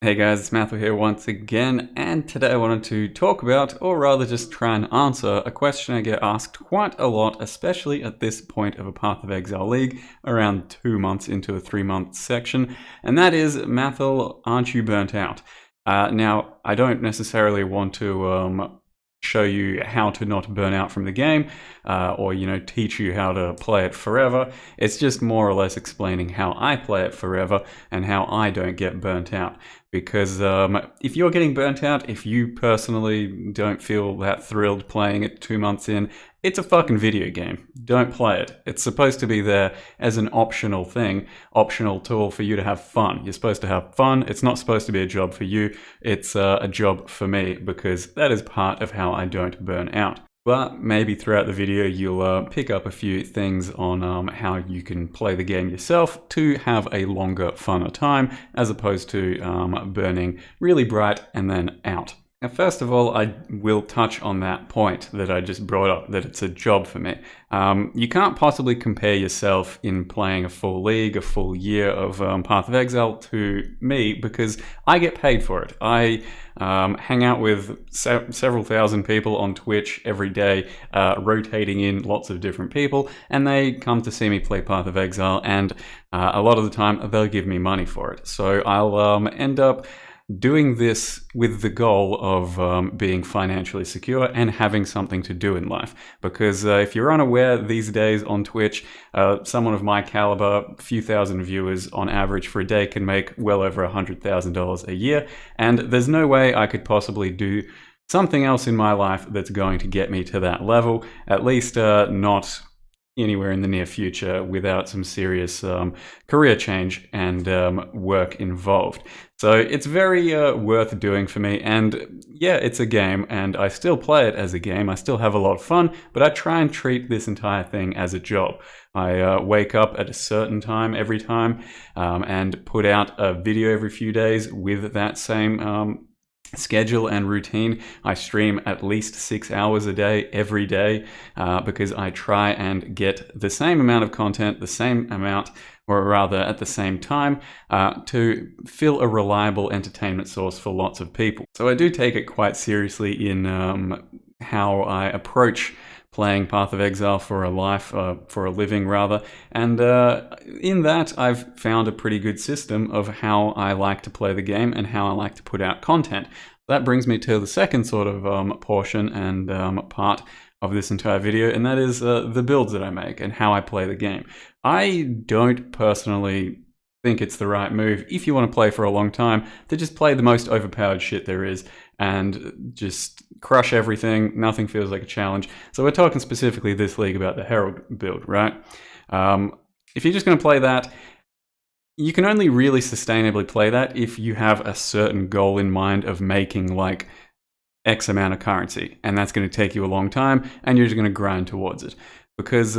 Hey guys, it's Mathil here once again, and today I wanted to talk about, or rather just try and answer, a question I get asked quite a lot, especially at this point of a Path of Exile League, around 2 months into a 3-month section, and that is, Mathil, aren't you burnt out? Now, I don't necessarily want to show you how to not burn out from the game, or teach you how to play it forever. It's just more or less explaining how I play it forever and how I don't get burnt out. Because if you're getting burnt out, if you personally don't feel that thrilled playing it 2 months in, it's a fucking video game. Don't play it. It's supposed to be there as an optional thing, optional tool for you to have fun. You're supposed to have fun. It's not supposed to be a job for you. It's a job for me, because that is part of how I don't burn out. But maybe throughout the video you'll pick up a few things on how you can play the game yourself to have a longer, funner time, as opposed to burning really bright and then out. Now, first of all, I will touch on that point that I just brought up, that it's a job for me. You can't possibly compare yourself in playing a full league, a full year of Path of Exile to me, because I get paid for it. I hang out with several thousand people on Twitch every day, rotating in lots of different people, and they come to see me play Path of Exile, and a lot of the time they'll give me money for it. So I'll end up doing this with the goal of being financially secure and having something to do in life. Because if you're unaware, these days on Twitch, someone of my caliber, a few thousand viewers on average for a day, can make well over $100,000 a year. And there's no way I could possibly do something else in my life that's going to get me to that level, at least not anywhere in the near future, without some serious career change and work involved. So it's very worth doing for me, and yeah, it's a game, and I still play it as a game. I still have a lot of fun, but I try and treat this entire thing as a job. I wake up at a certain time every time, and put out a video every few days with that same schedule and routine. I stream at least 6 hours a day every day, because I try and get the same amount of content, the same amount, or rather at the same time, to fill a reliable entertainment source for lots of people. So I do take it quite seriously in how I approach playing Path of Exile for a life, for a living rather, and in that I've found a pretty good system of how I like to play the game and how I like to put out content. That brings me to the second sort of portion and part of this entire video, and that is the builds that I make and how I play the game. I don't personally think it's the right move, if you want to play for a long time, to just play the most overpowered shit there is and just crush everything. Nothing feels like a challenge. So we're talking specifically this league about the Herald build, right? If you're just going to play that, you can only really sustainably play that if you have a certain goal in mind of making like X amount of currency, and that's going to take you a long time, and you're just going to grind towards it. Because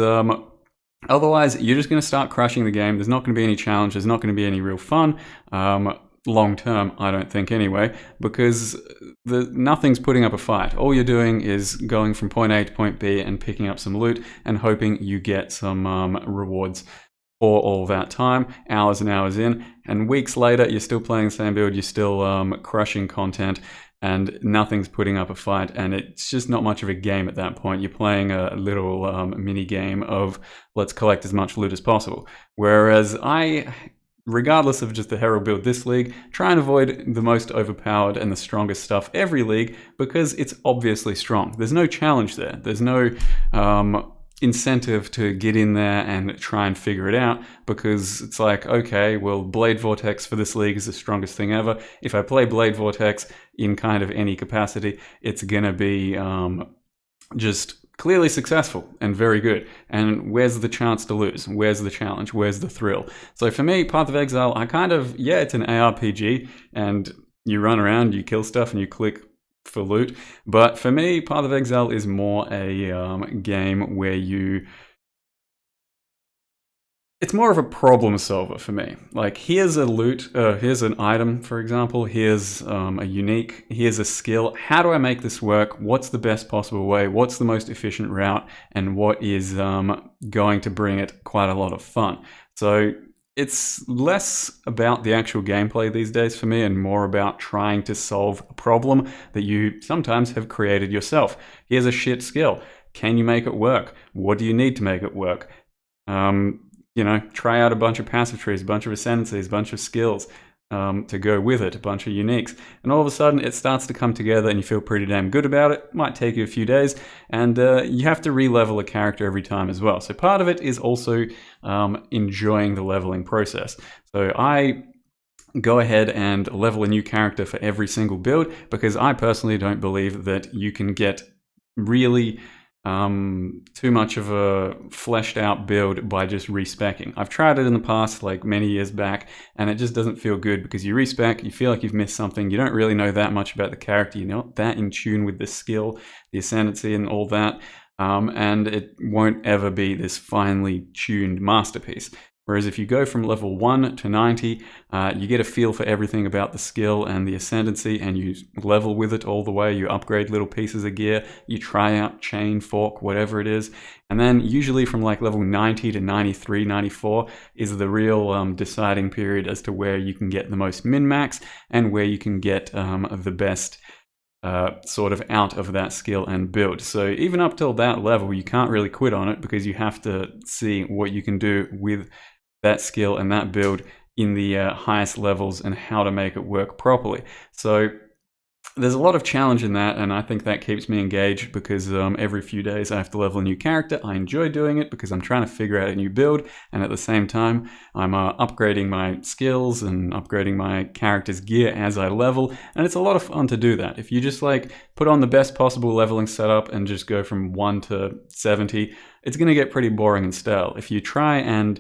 otherwise, you're just going to start crushing the game. There's not going to be any challenge. There's not going to be any real fun. Long term, I don't think anyway, because nothing's putting up a fight. All you're doing is going from point A to point B and picking up some loot and hoping you get some rewards for all that time, hours and hours in, and weeks later, you're still playing the same build, you're still crushing content, and nothing's putting up a fight, and it's just not much of a game at that point. You're playing a literal mini game of let's collect as much loot as possible. Whereas I, regardless of just the Herald build this league, try and avoid the most overpowered and the strongest stuff every league, because it's obviously strong. There's no challenge there. There's no incentive to get in there and try and figure it out, because it's like, okay, well, Blade Vortex for this league is the strongest thing ever. If I play Blade Vortex in kind of any capacity, it's gonna be just clearly successful and very good. And where's the chance to lose? Where's the challenge? Where's the thrill? So for me, Path of Exile, I kind of, yeah, it's an ARPG, and you run around, you kill stuff, and you click for loot. But for me, Path of Exile is more a game where it's more of a problem solver for me. Like, here's a loot, here's an item, for example, here's a unique, here's a skill. How do I make this work? What's the best possible way? What's the most efficient route? And what is going to bring it quite a lot of fun? So it's less about the actual gameplay these days for me and more about trying to solve a problem that you sometimes have created yourself. Here's a shit skill. Can you make it work? What do you need to make it work? You know, try out a bunch of passive trees, a bunch of ascendancies, a bunch of skills to go with it, a bunch of uniques. And all of a sudden it starts to come together and you feel pretty damn good about it. Might take you a few days, and you have to re-level a character every time as well. So part of it is also enjoying the leveling process. So I go ahead and level a new character for every single build because I personally don't believe that you can get really too much of a fleshed out build by just respecking. I've tried it in the past, like many years back, and it just doesn't feel good because you respec, you feel like you've missed something, you don't really know that much about the character, you're not that in tune with the skill, the ascendancy and all that, and it won't ever be this finely tuned masterpiece. Whereas if you go from level 1 to 90, you get a feel for everything about the skill and the ascendancy, and you level with it all the way. You upgrade little pieces of gear, you try out chain, fork, whatever it is. And then usually from like level 90 to 93, 94 is the real deciding period as to where you can get the most min-max and where you can get the best sort of out of that skill and build. So even up till that level, you can't really quit on it because you have to see what you can do with that skill and that build in the highest levels and how to make it work properly. So there's a lot of challenge in that, and I think that keeps me engaged because every few days I have to level a new character. I enjoy doing it because I'm trying to figure out a new build, and at the same time I'm upgrading my skills and upgrading my character's gear as I level, and it's a lot of fun to do that. If you just like put on the best possible leveling setup and just go from 1 to 70, it's going to get pretty boring and stale. If you try and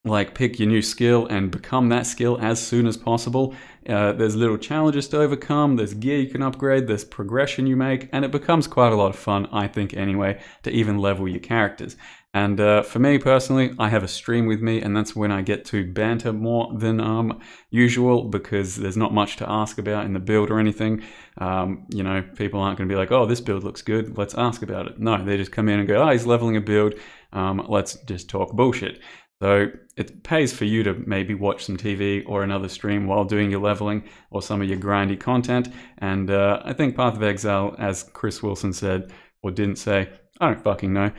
like pick your new skill and become that skill as soon as possible, there's little challenges to overcome, there's gear you can upgrade, there's progression you make, and it becomes quite a lot of fun, I think anyway, to even level your characters. And for me personally, I have a stream with me, and that's when I get to banter more than usual because there's not much to ask about in the build or anything. You know, people aren't going to be like, oh, this build looks good, let's ask about it. No, they just come in and go, oh, he's leveling a build, let's just talk bullshit. So it pays for you to maybe watch some TV or another stream while doing your leveling or some of your grindy content. And I think Path of Exile, as Chris Wilson said, or didn't say, I don't fucking know,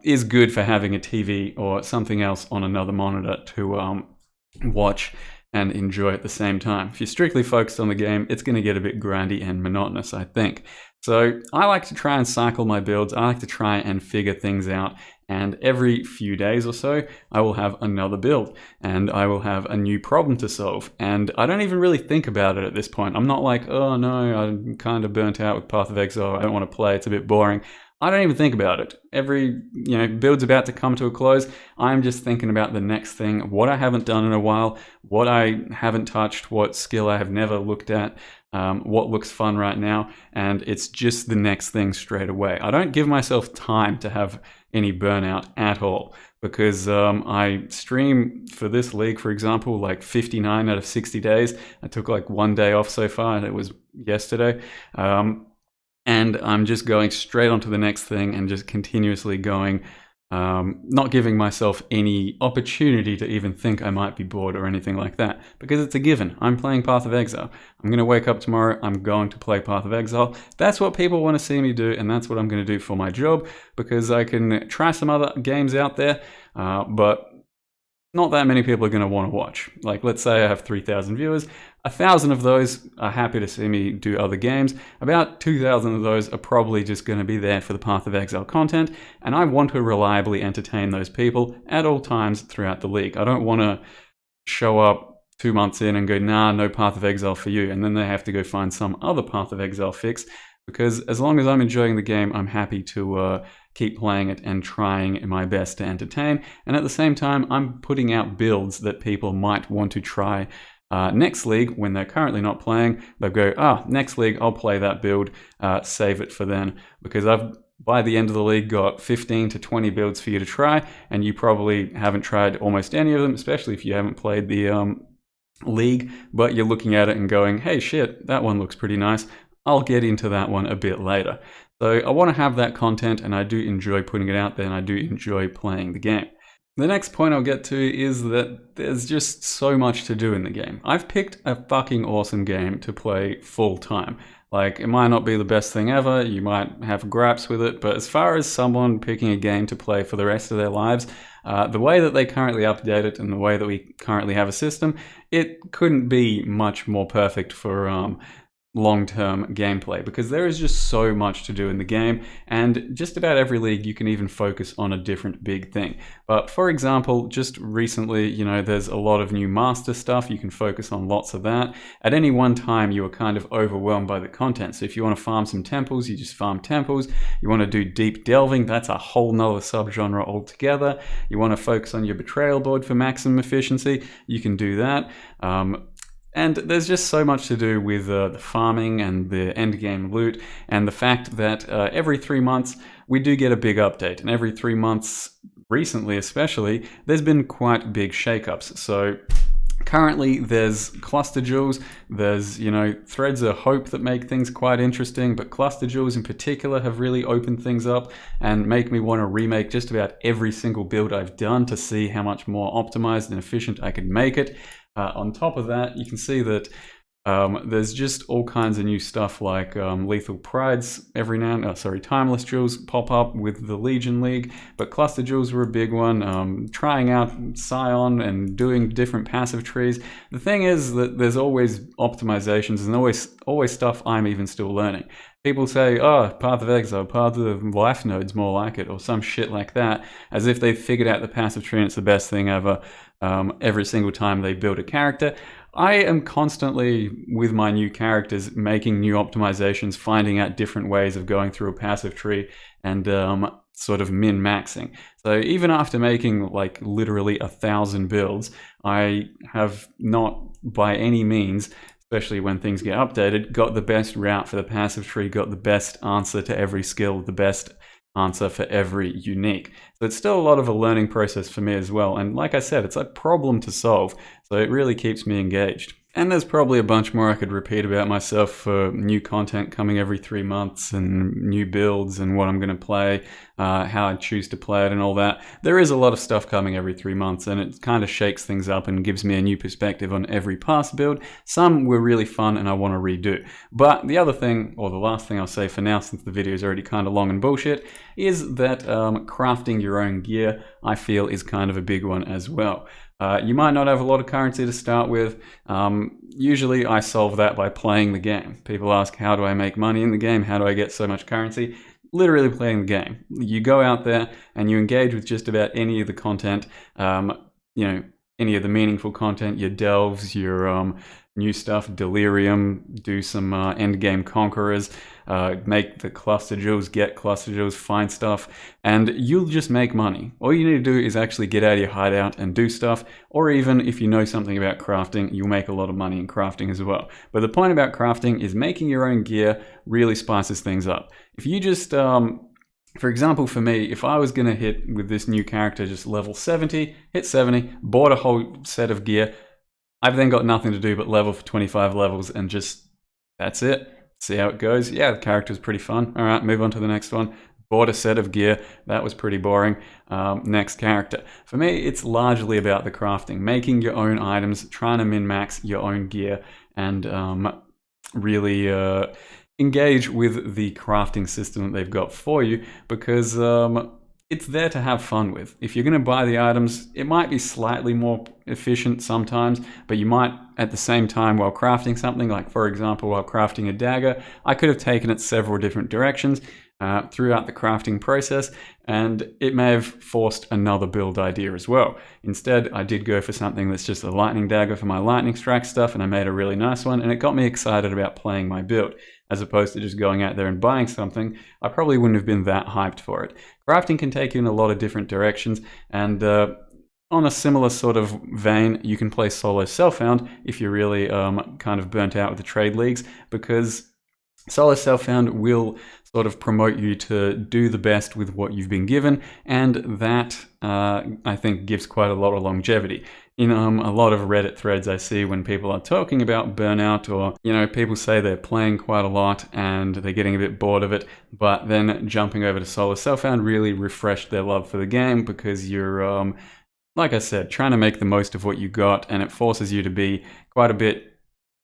is good for having a TV or something else on another monitor to watch and enjoy at the same time. If you're strictly focused on the game, it's going to get a bit grindy and monotonous, I think. So I like to try and cycle my builds. I like to try and figure things out. And every few days or so, I will have another build and I will have a new problem to solve. And I don't even really think about it at this point. I'm not like, oh no, I'm kind of burnt out with Path of Exile, I don't want to play, it's a bit boring. I don't even think about it. Every build's about to come to a close, I'm just thinking about the next thing, what I haven't done in a while, what I haven't touched, what skill I have never looked at, what looks fun right now, and it's just the next thing straight away. I don't give myself time to have any burnout at all because I stream for this league, for example, like 59 out of 60 days. I took like 1 day off so far, and it was yesterday. And I'm just going straight on to the next thing and just continuously going, not giving myself any opportunity to even think I might be bored or anything like that, because it's a given. I'm playing Path of Exile. I'm going to wake up tomorrow, I'm going to play Path of Exile. That's what people want to see me do, and that's what I'm going to do for my job, because I can try some other games out there, but not that many people are going to want to watch. Like, let's say I have 3,000 viewers. 1,000 of those are happy to see me do other games. About 2,000 of those are probably just going to be there for the Path of Exile content, and I want to reliably entertain those people at all times throughout the league. I don't want to show up 2 months in and go, nah, no Path of Exile for you, and then they have to go find some other Path of Exile fix, because as long as I'm enjoying the game, I'm happy to keep playing it and trying my best to entertain. And at the same time, I'm putting out builds that people might want to try next league when they're currently not playing. They'll go, next league, I'll play that build, save it for then. Because I've, by the end of the league, got 15 to 20 builds for you to try, and you probably haven't tried almost any of them, especially if you haven't played the league, but you're looking at it and going, hey shit, that one looks pretty nice. I'll get into that one a bit later. So I want to have that content, and I do enjoy putting it out there, and I do enjoy playing the game. The next point I'll get to is that there's just so much to do in the game. I've picked a fucking awesome game to play full time. Like, it might not be the best thing ever, you might have gripes with it, but as far as someone picking a game to play for the rest of their lives, the way that they currently update it and the way that we currently have a system, it couldn't be much more perfect for long-term gameplay, because there is just so much to do in the game, and just about every league you can even focus on a different big thing. But for example, just recently, you know, there's a lot of new master stuff. You can focus on lots of that. At any one time, you are kind of overwhelmed by the content. So if you want to farm some temples, you just farm temples. You want to do deep delving, that's a whole nother subgenre altogether. You want to focus on your betrayal board for maximum efficiency, you can do that. And there's just so much to do with the farming and the endgame loot, and the fact that every 3 months we do get a big update, and every 3 months, recently especially, there's been quite big shakeups. So currently there's cluster jewels, there's, you know, threads of hope that make things quite interesting, but cluster jewels in particular have really opened things up and make me want to remake just about every single build I've done to see how much more optimized and efficient I could make it. On top of that, you can see that there's just all kinds of new stuff like lethal prides every now and timeless jewels pop up with the Legion League, but cluster jewels were a big one. Trying out Scion and doing different passive trees. The thing is that there's always optimizations and always stuff I'm even still learning. People say, oh, Path of Exile, Path of Life Node's more like it, or some shit like that, as if they've figured out the passive tree and it's the best thing ever every single time they build a character. I am constantly, with my new characters, making new optimizations, finding out different ways of going through a passive tree and sort of min-maxing. So even after making like literally 1,000 builds, I have not by any means, especially when things get updated, got the best route for the passive tree, got the best answer to every skill, the best answer for every unique. So it's still a lot of a learning process for me as well. And like I said, it's a problem to solve. So it really keeps me engaged. And there's probably a bunch more I could repeat about myself for new content coming every 3 months and new builds and what I'm going to play, how I choose to play it and all that. There is a lot of stuff coming every 3 months, and it kind of shakes things up and gives me a new perspective on every past build. Some were really fun and I want to redo. But the other thing, or the last thing I'll say for now, since the video is already kind of long and bullshit, is that crafting your own gear, I feel, is kind of a big one as well. You might not have a lot of currency to start with. Usually I solve that by playing the game. People ask, how do I make money in the game? How do I get so much currency? Literally playing the game. You go out there and you engage with just about any of the content, you know, any of the meaningful content, your delves, your new stuff, delirium, do some endgame conquerors, make the cluster jewels, get cluster jewels, find stuff, and you'll just make money. All you need to do is actually get out of your hideout and do stuff, or even if you know something about crafting, you'll make a lot of money in crafting as well. But the point about crafting is making your own gear really spices things up. If you just for example, for me, if I was going to hit with this new character just level 70, hit 70, bought a whole set of gear, I've then got nothing to do but level for 25 levels and just, that's it. See how it goes. Yeah, the character's pretty fun. All right, move on to the next one. Bought a set of gear. That was pretty boring. Next character. For me, it's largely about the crafting, making your own items, trying to min-max your own gear, and really engage with the crafting system that they've got for you, because it's there to have fun with. If you're going to buy the items, it might be slightly more efficient sometimes, but you might at the same time, while crafting something, like for example, while crafting a dagger, I could have taken it several different directions throughout the crafting process, and it may have forced another build idea as well. Instead, I did go for something that's just a lightning dagger for my lightning strike stuff, and I made a really nice one, and it got me excited about playing my build. As opposed to just going out there and buying something, I probably wouldn't have been that hyped for it. Crafting can take you in a lot of different directions, and on a similar sort of vein, you can play solo self-found if you're really kind of burnt out with the trade leagues, because solo self-found will sort of promote you to do the best with what you've been given, and that I think gives quite a lot of longevity. In a lot of Reddit threads I see when people are talking about burnout, or, you know, people say they're playing quite a lot and they're getting a bit bored of it, but then jumping over to solo self-found really refreshed their love for the game, because you're like I said, trying to make the most of what you got, and it forces you to be quite a bit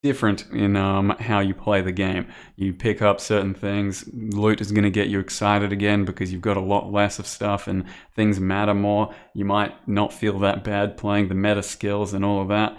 different in how you play the game. You pick up certain things. Loot is going to get you excited again because you've got a lot less of stuff and things matter more. You might not feel that bad playing the meta skills and all of that.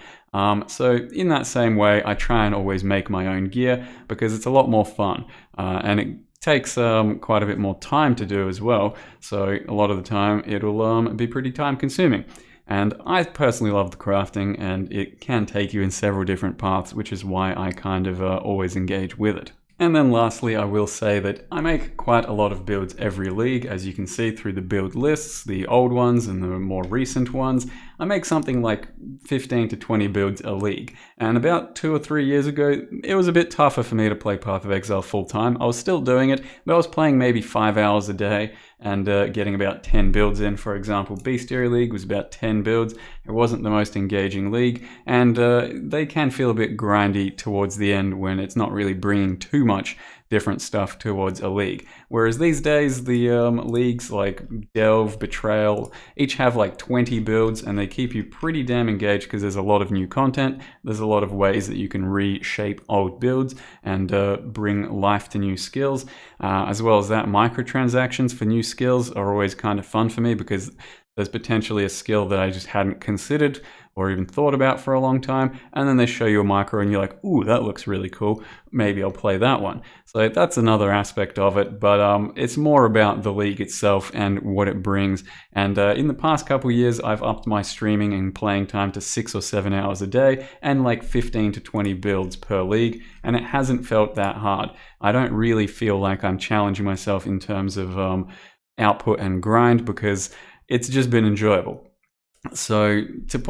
So in that same way, I try and always make my own gear because it's a lot more fun, and it takes quite a bit more time to do as well. So a lot of the time it'll be pretty time consuming. And I personally love the crafting, and it can take you in several different paths, which is why I kind of always engage with it. And then lastly, I will say that I make quite a lot of builds every league, as you can see through the build lists, the old ones and the more recent ones. I make something like 15 to 20 builds a league. And about 2 or 3 years ago, it was a bit tougher for me to play Path of Exile full time. I was still doing it, but I was playing maybe 5 hours a day and getting about 10 builds in. For example, Bestiary League was about 10 builds. It wasn't the most engaging league, and they can feel a bit grindy towards the end when it's not really bringing too much different stuff towards a league. Whereas these days, the leagues like Delve, Betrayal, each have like 20 builds, and they keep you pretty damn engaged because there's a lot of new content. There's a lot of ways that you can reshape old builds and bring life to new skills. As well as that, microtransactions for new skills are always kind of fun for me because there's potentially a skill that I just hadn't considered or even thought about for a long time, and then they show you a micro and you're like, ooh, that looks really cool, maybe I'll play that one. So that's another aspect of it, but it's more about the league itself and what it brings. And in the past couple of years, I've upped my streaming and playing time to 6 or 7 hours a day and like 15 to 20 builds per league, and it hasn't felt that hard. I don't really feel like I'm challenging myself in terms of output and grind because it's just been enjoyable. So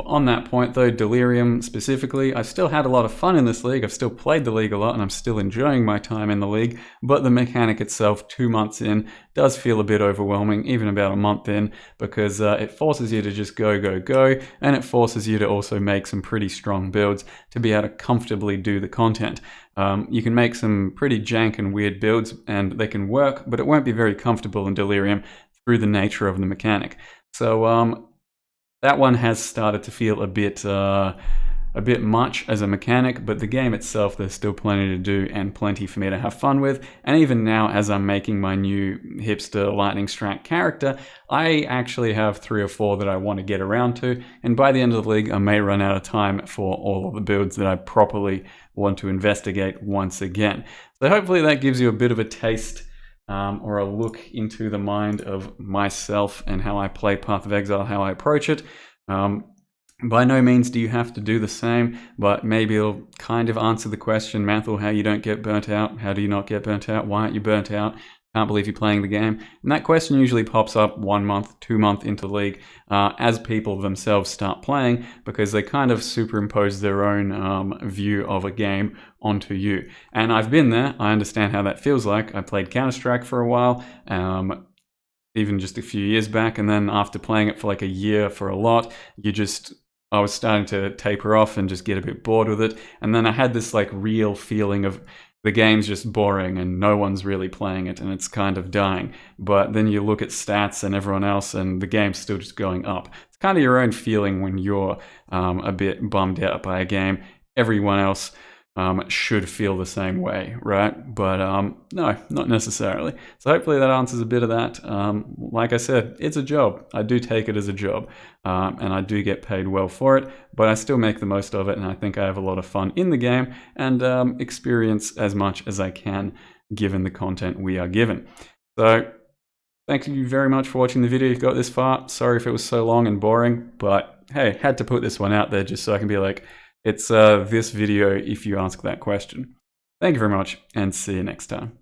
on that point though, Delirium specifically, I've still had a lot of fun in this league. I've still played the league a lot and I'm still enjoying my time in the league, but the mechanic itself 2 months in does feel a bit overwhelming, even about a month in, because it forces you to just go, go, go, and it forces you to also make some pretty strong builds to be able to comfortably do the content. You can make some pretty jank and weird builds and they can work, but it won't be very comfortable in Delirium through the nature of the mechanic. So that one has started to feel a bit much as a mechanic, but the game itself, there's still plenty to do and plenty for me to have fun with. And even now, as I'm making my new hipster lightning strike character, I actually have 3 or 4 that I want to get around to. And by the end of the league, I may run out of time for all of the builds that I properly want to investigate once again. So hopefully that gives you a bit of a taste or a look into the mind of myself and how I play Path of Exile, how I approach it. By no means do you have to do the same, but maybe it'll kind of answer the question, Mathil, how you don't get burnt out. How do you not get burnt out? Why aren't you burnt out? Can't believe you're playing the game. And that question usually pops up 1 month, 2 months into the league as people themselves start playing, because they kind of superimpose their own view of a game onto you. And I've been there. I understand how that feels like. I played Counter-Strike for a while, even just a few years back, and then after playing it for like a year for a lot, I was starting to taper off and just get a bit bored with it. And then I had this like real feeling of the game's just boring and no one's really playing it and it's kind of dying. But then you look at stats and everyone else and the game's still just going up. It's kind of your own feeling when you're a bit bummed out by a game. Everyone else should feel the same way, right? But no, not necessarily. So hopefully that answers a bit of that. Like I said, it's a job. I do take it as a job, and I do get paid well for it, but I still make the most of it, and I think I have a lot of fun in the game and experience as much as I can given the content we are given. So thank you very much for watching the video. If you got this far, sorry if it was so long and boring, but hey, had to put this one out there just so I can be like, it's this video if you ask that question. Thank you very much, and see you next time.